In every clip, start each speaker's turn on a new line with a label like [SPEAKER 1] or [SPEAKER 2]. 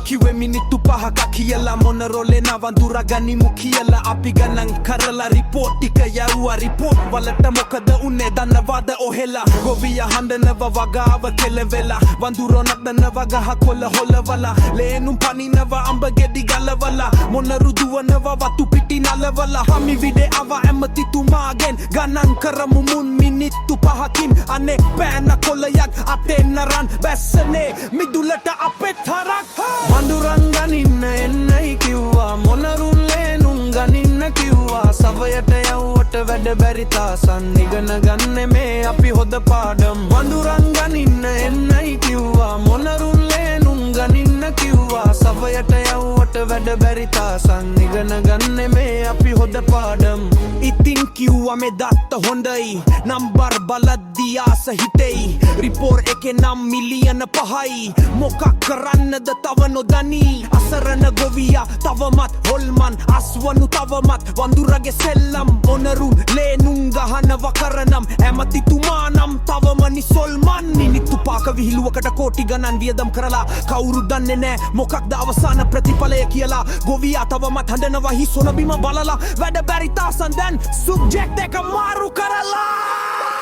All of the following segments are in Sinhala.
[SPEAKER 1] කිව්වේ මිනිත්තු 5ක් කියලා මොන රෝලේ නවඳුරා ගනිමු කියලා අපි ගණන් කරලා රිපෝට් ටික යවුවා රිපෝට් වලට මොකද උනේ දන්නවද ඔහෙලා ගොවියා හඬනවා වගාව කෙලවෙලා වඳුරෝ නටනවා ගහ කොළ හොලවලා ලේනුම් පනිනවා අඹ ගෙඩි ගලවලා මොන රුදුවනවා වතු පිටි නලවලා හමි විඩේ ආව ඇමතිතුමාගෙන් ගණන් කරමු මුන් මිනිත්තු 5කින් අනේ පෑන කොළයක් අතෙන් නරන් බැස්සනේ මිදුලට අපේ තරක් වඳුරන් ගනින්න එන්නයි කිව්වා මොනරුන් ලේනුම් ගනින්න කිව්වා සවයට යව්වට වැඩ බැරි තාසන් ඉගෙන ගන්න මේ අපි හොද පාඩම් වඳුරන් ගනින්න එන්නයි කිව්වා මොනරුන් ලේනුම් ගනින්න කිව්වා සවයට යව්වට වැඩ බැරි තාසන් ඉගෙන ගන්න මේ අපි හොද පාඩම් ඉතින් කිව්වා මේ දත්ත හොඳයි නම්බර් බලද්දී ආස හිතෙයි රිපෝර් එකේ නම් මිලියන 5යි මොකක් කරන්නද තව නොදනී අසරණ ගොවියා තවමත් හොල්මන් අස්වනු තවමත් වඳුරගේ සෙල්ලම් මොනරුන් ලේනුම් ගහනව කරනම් ඇමතිතුමා නම් තවම නිසොල්මන් මිනිත්තු 5ක විහිළුවකට කෝටි ගණන් වියදම් කරලා කවුරු දන්නේ නෑ මොකක්ද අවසාන ප්‍රතිඵලය කියලා ගොවියා තවමත් හඬනවා හිසොන බිම බලලා වැඩ බැරි තාසන් දැන් සුබ්ජෙක්ට් එක මාරු කරලා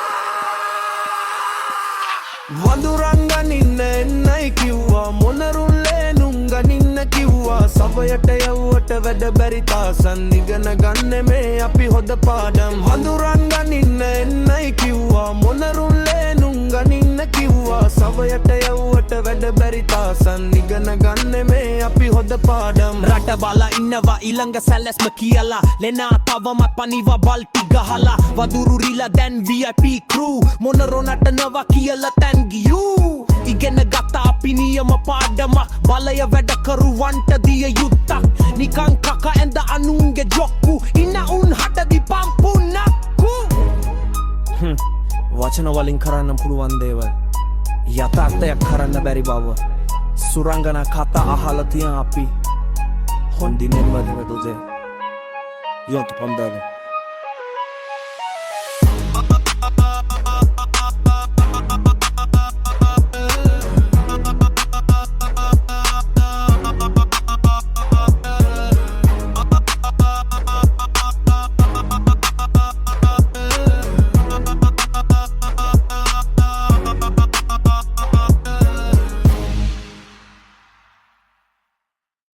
[SPEAKER 1] වඳුරන් ගනින්න එන්නයි කිව්වා මොනරුන් ලේනුම් ගනින්න කිව්වා සවයට යව්වට වැඩ බැරි තාසන් ඉගෙන ගන්න මේ අපි හොද පාඩම් වඳුරන් ගනින්න එන්නයි කිව්වා මොනරුන් ලේනුම් ගනින්න කිව්වා සවයට යව්වට වැඩ බැරි තාසන් ඉගෙන ගන්න මේ අපි හොද පාඩම් රට බලා ඉන්නවා ඊළඟ සැලැස්ම කියලා ලෙනා තවමත් පනිවා බල්ටි ගහලා වඳුරු රිලා දැන් VIP crew මොනරෝ නටනවා කියලා තැන් ගියූ ඉගෙන ගත්ත අපි නියම පාඩමක් බලය වැඩකරුවන්ට දිය යුත්තක් නිකං කක ඇඳ අනුන්ගේ ජොක්කු ඉන්න උන් හටදි පම්පුන්නක්කු වචන වලින් කරන්න පුළුවන් දේවල් යථාර්ථයක් කරන්න බැරි බව සුරංගනා කතා අහලා තියන් අපි හොඳිනෙන් වදින දුදේ යොත් පොන්දද